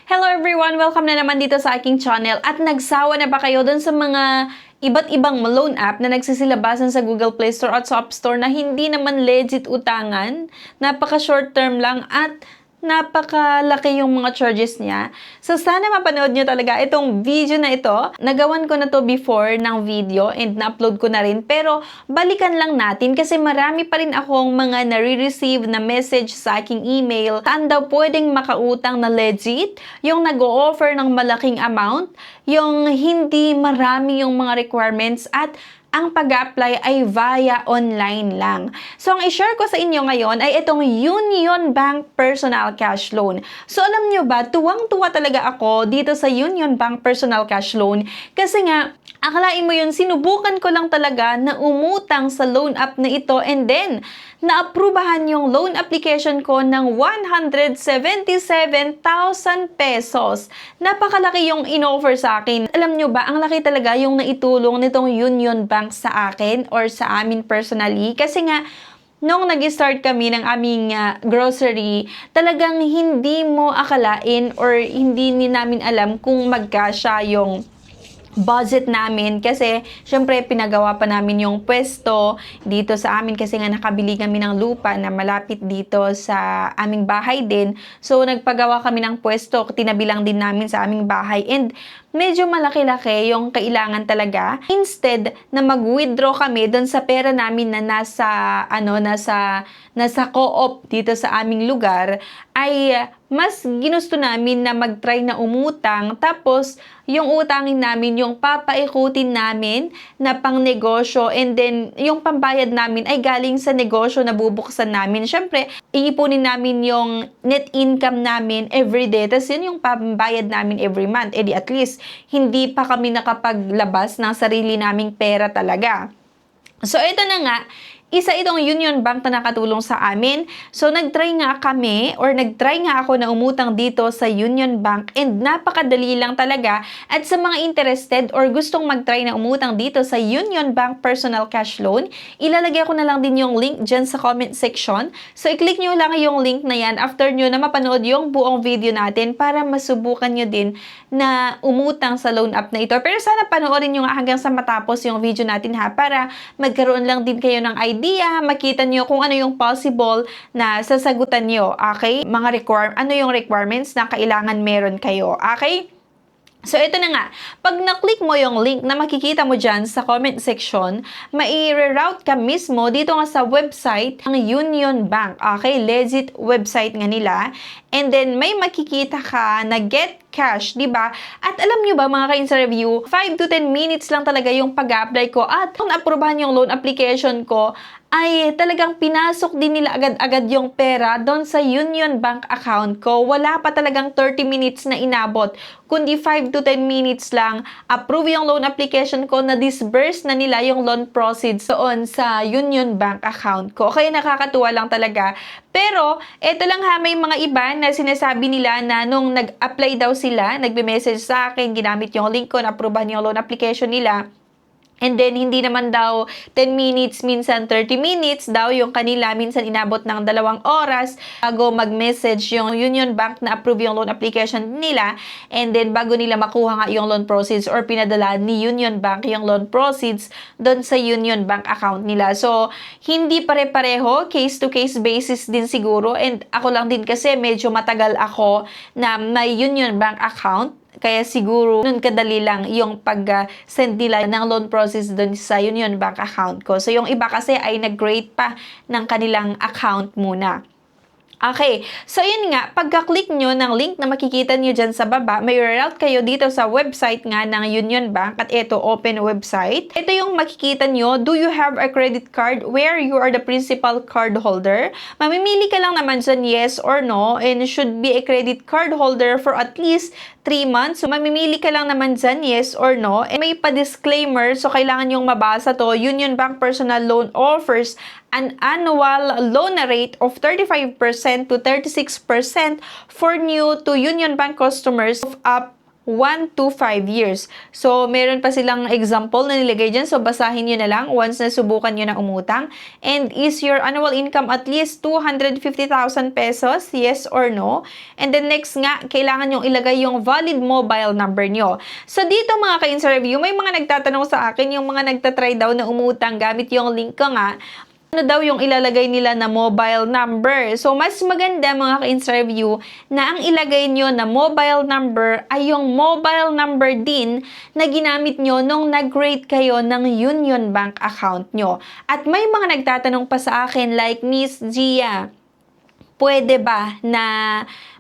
Hello everyone! Welcome na naman dito sa aking channel. At nagsawa na ba kayo dun sa mga iba't ibang loan app na nagsisilabasan sa Google Play Store at sa App Store na hindi naman legit utangan, napaka short term lang at napakalaki yung mga charges niya. So, sana mapanood nyo talaga itong video na ito. Nagawan ko na to before ng video and na-upload ko na rin. Pero, balikan lang natin kasi marami pa rin akong mga nare-receive na message sa aking email. Saan daw pwedeng makautang na legit? Yung nag-o-offer ng malaking amount? Yung hindi marami yung mga requirements at ang pag-apply ay via online lang. So, ang i-share ko sa inyo ngayon ay itong Union Bank Personal Cash Loan. So, alam nyo ba, tuwang-tuwa talaga ako dito sa Union Bank Personal Cash Loan kasi nga, akalain mo yun, sinubukan ko lang talaga na umutang sa loan app na ito and then, naaprubahan yung loan application ko ng 177,000 pesos. Napakalaki yung in-offer sa akin. Alam nyo ba, ang laki talaga yung naitulong nitong Union Bank sa akin or sa amin personally. Kasi nga, nung nag-start kami ng aming grocery, talagang hindi mo akalain or hindi namin alam kung magkasya yung budget namin kasi syempre pinagawa pa namin yung pwesto dito sa amin kasi nga nakabili kami ng lupa na malapit dito sa aming bahay din. So nagpagawa kami ng pwesto, tinabi lang din namin sa aming bahay and medyo malaki-laki yung kailangan talaga. Instead na mag-withdraw kami doon sa pera namin na nasa co-op dito sa aming lugar, ay mas ginusto namin na mag-try na umutang tapos yung utangin namin yung papaikutin namin na pang negosyo and then yung pambayad namin ay galing sa negosyo na bubuksan namin. Syempre, iipunin namin yung net income namin every day. Tapos yun yung pambayad namin every month. Eh di at least, hindi pa kami nakapaglabas ng sarili naming pera talaga. So, ito na nga, isa itong Union Bank na nakatulong sa amin. So, nag-try nga ako na umutang dito sa Union Bank and napakadali lang talaga. At sa mga interested or gustong mag-try na umutang dito sa Union Bank Personal Cash Loan, ilalagay ko na lang din yung link dyan sa comment section. So, i-click nyo lang yung link na yan after nyo na mapanood yung buong video natin para masubukan nyo din na umutang sa loan app na ito. Pero sana panoorin nyo nga hanggang sa matapos yung video natin ha, para magkaroon lang din kayo ng idea, makita nyo kung ano yung possible na sasagutan nyo, okay? Ano yung requirements na kailangan meron kayo, okay? So, ito na nga. Pag na-click mo yung link na makikita mo dyan sa comment section, mai-reroute ka mismo dito nga sa website ng Union Bank. Okay? Legit website nga nila. And then, may makikita ka na get cash, di ba? At alam nyo ba, mga ka-insa review, 5 to 10 minutes lang talaga yung pag-apply ko. At kung na-aprobahan yung loan application ko, ay talagang pinasok din nila agad-agad yung pera doon sa Union Bank account ko. Wala pa talagang 30 minutes na inabot, kundi 5 to 10 minutes lang, approve yung loan application ko, na disburse na nila yung loan proceeds doon sa Union Bank account ko. Kaya nakakatuwa lang talaga. Pero, eto lang ha, may mga iba na sinasabi nila na nung nag-apply daw sila, nagbe-message sa akin, ginamit yung link ko, na-approvehan yung loan application nila. And then, hindi naman daw 10 minutes, minsan 30 minutes daw yung kanila. Minsan inabot ng 2 oras bago mag-message yung Union Bank na approve yung loan application nila. And then, bago nila makuha nga yung loan proceeds or pinadala ni Union Bank yung loan proceeds doon sa Union Bank account nila. So, hindi pare-pareho, case-to-case basis din siguro. And ako lang din kasi medyo matagal ako na may Union Bank account. Kaya siguro, nun kadali lang yung pag-send nila ng loan process dun sa Union Bank account ko. So, yung iba kasi ay nag-create pa ng kanilang account muna. Okay, so yun nga, pagka-click nyo ng link na makikita nyo dyan sa baba, may reroute kayo dito sa website nga ng Union Bank at ito, open website. Ito yung makikita nyo, do you have a credit card where you are the principal card holder? Mamimili ka lang naman dyan yes or no, and should be a credit card holder for at least 3 months. So, mamimili ka lang naman dyan yes or no. And may pa-disclaimer, so kailangan yung mabasa to. Union Bank Personal Loan offers an annual loan rate of 35% to 36% for new to Union Bank customers of up 1 to 5 years. So, meron pa silang example na nilagay dyan. So, basahin nyo na lang once na subukan nyo na umutang. And is your annual income at least 250,000 pesos? Yes or no? And then next nga, kailangan nyo ilagay yung valid mobile number nyo. So, dito mga ka-interview, may mga nagtatanong sa akin, yung mga nagtatry daw na umutang gamit yung link ko nga, ano daw yung ilalagay nila na mobile number. So, mas maganda mga ka-interview na ang ilagay nyo na mobile number ay yung mobile number din na ginamit nyo nung nag-create kayo ng Union Bank account nyo. At may mga nagtatanong pa sa akin like, Miss Gia, pwede ba na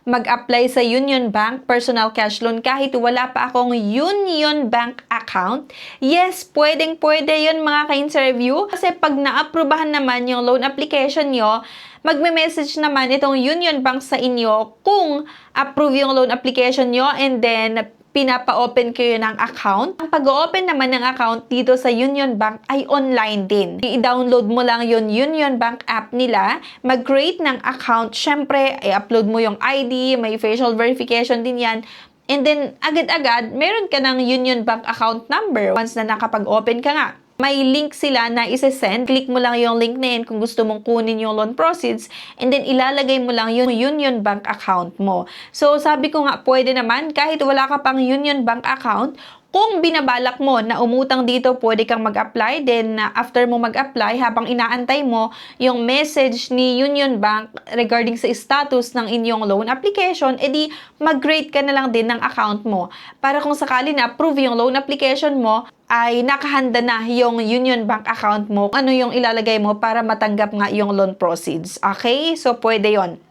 mag-apply sa Union Bank personal cash loan kahit wala pa akong Union Bank account? Yes, pwedeng-pwede yun mga ka-interview. Kasi pag na-approbahan naman yung loan application nyo, magme-message naman itong Union Bank sa inyo kung approve yung loan application nyo, and then pinapa-open kayo ng account. Ang pag-open naman ng account dito sa Union Bank ay online din. I-download mo lang yung Union Bank app nila, mag-create ng account, syempre, i-upload mo yung ID, may facial verification din yan, and then agad-agad, meron ka ng Union Bank account number once na nakapag-open ka nga. May link sila na isi-send. Click mo lang yung link na yun kung gusto mong kunin yung loan proceeds, and then ilalagay mo lang yung Union Bank account mo. So, sabi ko nga, pwede naman kahit wala ka pang Union Bank account. Kung binabalak mo na umutang dito, pwede kang mag-apply. Then, after mo mag-apply, habang inaantay mo yung message ni Union Bank regarding sa status ng inyong loan application, edi mag-create ka na lang din ng account mo. Para kung sakali na approve yung loan application mo, ay nakahanda na yung Union Bank account mo. Ano yung ilalagay mo para matanggap nga yung loan proceeds. Okay? So, pwede yon.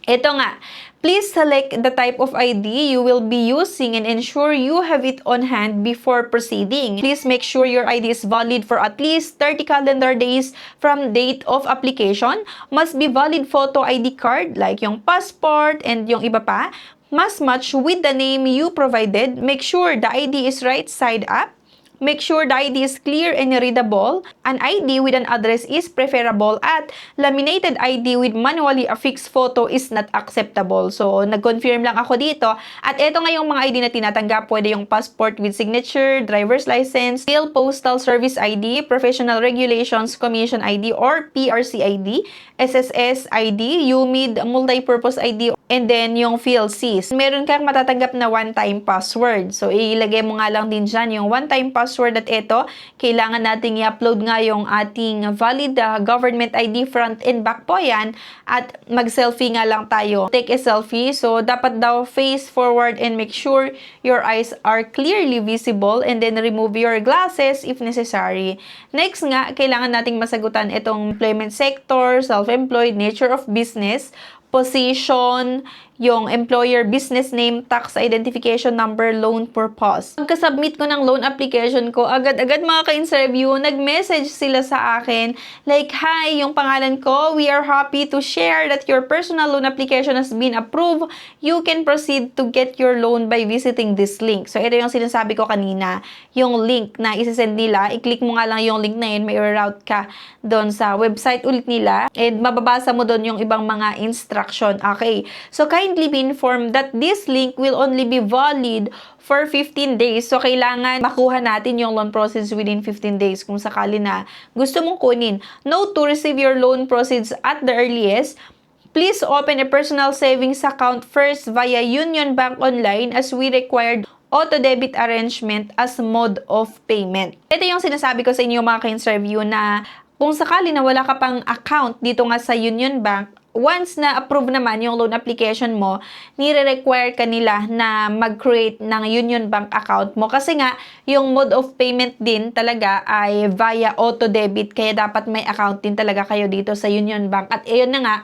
Ito nga, please select the type of ID you will be using and ensure you have it on hand before proceeding. Please make sure your ID is valid for at least 30 calendar days from date of application. Must be valid photo ID card like yung passport and yung iba pa. Must match with the name you provided. Make sure the ID is right side up. Make sure the ID is clear and readable. An ID with an address is preferable at laminated ID with manually affixed photo is not acceptable. So, nag-confirm lang ako dito. At ito nga yung mga ID na tinatanggap. Pwede yung passport with signature, driver's license, Bill Postal Service ID, Professional Regulations Commission ID or PRC ID, SSS ID, UMID Multipurpose ID, and then yung PhilSys. Meron kang matatanggap na one-time password. So, ilagay mo nga lang din dyan yung one-time password at ito, kailangan nating i-upload nga yung ating valid government ID front and back po yan, at mag-selfie nga lang tayo. Take a selfie. So, dapat daw face forward and make sure your eyes are clearly visible, and then remove your glasses if necessary. Next nga, kailangan nating masagutan itong employment sector, self-employed, nature of business, position, yung employer business name, tax identification number, loan purpose. Pagka-submit ko ng loan application ko, agad-agad mga ka-interview, nag-message sila sa akin like, "Hi, yung pangalan ko, we are happy to share that your personal loan application has been approved. You can proceed to get your loan by visiting this link." So, ito yung sinasabi ko kanina, yung link na isasend nila, i-click mo nga lang yung link na yun, may route ka doon sa website ulit nila, and mababasa mo doon yung ibang mga instruction. Okay, so kindly be informed that this link will only be valid for 15 days. So, kailangan makuha natin yung loan proceeds within 15 days kung sakali na gusto mong kunin. Note to receive your loan proceeds at the earliest, please open a personal savings account first via Union Bank Online as we required auto-debit arrangement as mode of payment. Ito yung sinasabi ko sa inyo mga ka-interview na kung sakali na wala ka pang account dito nga sa Union Bank, once na approve naman yung loan application mo, nire-require ka nila na mag-create ng Union Bank account mo. Kasi nga, yung mode of payment din talaga ay via auto-debit. Kaya dapat may account din talaga kayo dito sa Union Bank. At ayun na nga,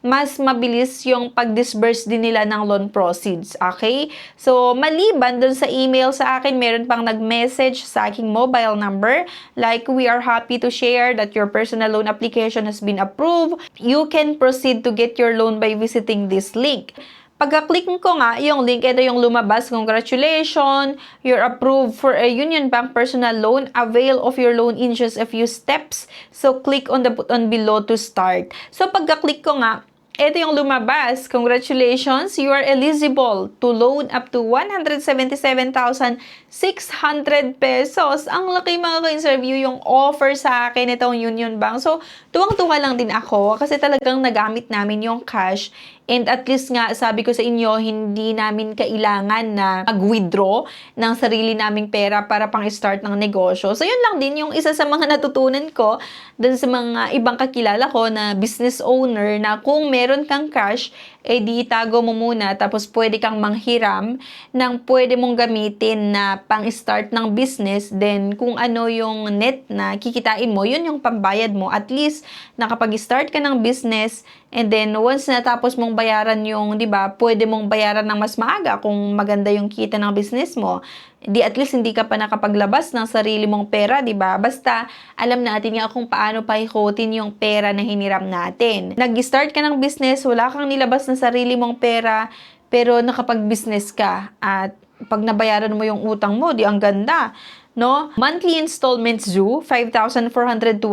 mas mabilis yung pag-disburse din nila ng loan proceeds. Okay? So, maliban dun sa email sa akin, meron pang nag-message sa aking mobile number. Like, "We are happy to share that your personal loan application has been approved. You can proceed to get your loan by visiting this link." Pagka-click ko nga, yung link, ito yung lumabas, "Congratulations, you're approved for a Union Bank personal loan. Avail of your loan in just a few steps. So, click on the button below to start." So, pagka-click ko nga, ito yung lumabas. Congratulations, you are eligible to loan up to 177,600 pesos. Ang laki mga ka-interview yung offer sa akin itong Union Bank. So, tuwang-tuwa lang din ako kasi talagang nagamit namin yung cash. And at least nga, sabi ko sa inyo, hindi namin kailangan na mag-withdraw ng sarili naming pera para pang-start ng negosyo. So, yun lang din yung isa sa mga natutunan ko dun sa mga ibang kakilala ko na business owner na kung meron kang cash, di itago mo muna tapos pwede kang manghiram ng pwede mong gamitin na pang-start ng business. Then, kung ano yung net na kikitain mo, yun yung pambayad mo. At least, nakapag-start ka ng business and then, once natapos mong bayaran yung, di ba, pwede mong bayaran ng mas maaga kung maganda yung kita ng business mo. Di at least hindi ka pa nakapaglabas ng sarili mong pera, di ba? Basta alam natin nga kung paano paikutin yung pera na hiniram natin. Nag-start ka ng business, wala kang nilabas ng sarili mong pera, pero nakapag-business ka at pag nabayaran mo yung utang mo, di ang ganda. No? Monthly installments due, 5,412.46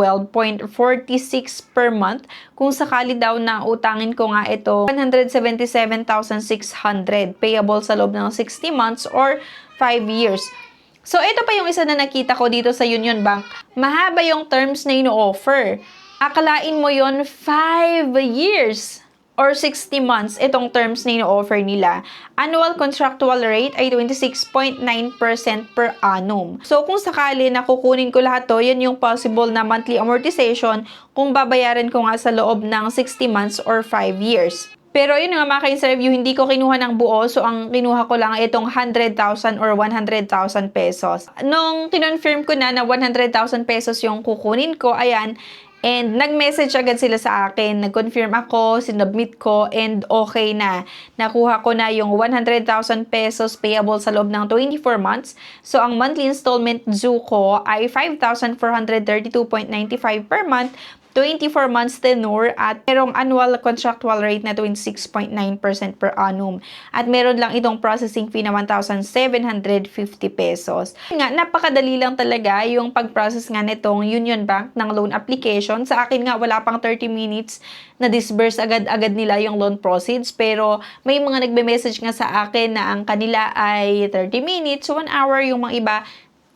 per month. Kung sakali daw na utangin ko nga ito, 177,600 payable sa loob ng 60 months or 5 years. So, ito pa yung isa na nakita ko dito sa Union Bank. Mahaba yung terms na ino-offer. Akalain mo yon 5 years or 60 months itong terms na ino-offer nila. Annual contractual rate ay 26.9% per annum. So, kung sakali na kukunin ko lahat to, yan yung possible na monthly amortization kung babayaran ko nga sa loob ng 60 months or 5 years. Pero yun nga mga ka-interview, hindi ko kinuha ng buo. So, ang kinuha ko lang itong 100,000 or 100,000 pesos. Nung kinonfirm ko na 100,000 pesos yung kukunin ko, ayan, and nag-message agad sila sa akin. Nag-confirm ako, sinubmit ko, and okay na. Nakuha ko na yung 100,000 pesos payable sa loob ng 24 months. So, ang monthly installment due ko ay 5,432.95 per month, 24 months tenure at merong annual contractual rate na 26.9% per annum. At meron lang itong processing fee na 1,750 pesos. Nga, napakadali lang talaga yung pag-process nga nitong Union Bank ng loan application. Sa akin nga, wala pang 30 minutes na disburse agad-agad nila yung loan proceeds. Pero may mga nagbe-message nga sa akin na ang kanila ay 30 minutes, 1 hour, yung mga iba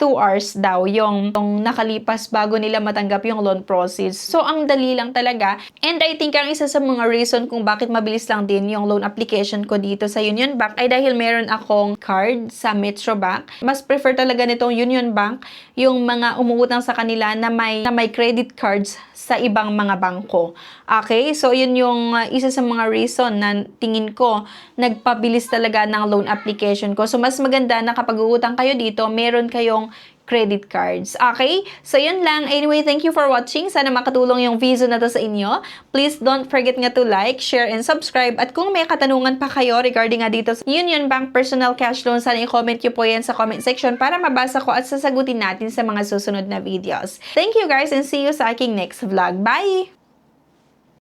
2 hours daw yung nakalipas bago nila matanggap yung loan proceeds. So, ang dali lang talaga. And I think ang isa sa mga reason kung bakit mabilis lang din yung loan application ko dito sa Union Bank ay dahil meron akong card sa Metro Bank. Mas prefer talaga nitong Union Bank yung mga umuutang sa kanila na may credit cards sa ibang mga bangko. Okay? So, yun yung isa sa mga reason na tingin ko nagpabilis talaga ng loan application ko. So, mas maganda na kapag uutang kayo dito, meron kayong credit cards. Okay? So, yun lang. Anyway, thank you for watching. Sana makatulong yung video na to sa inyo. Please don't forget nga to like, share, and subscribe. At kung may katanungan pa kayo regarding nga dito sa Union Bank Personal Cash Loan, sana i-comment nyo po yan sa comment section para mabasa ko at sasagutin natin sa mga susunod na videos. Thank you guys and see you sa aking next vlog. Bye!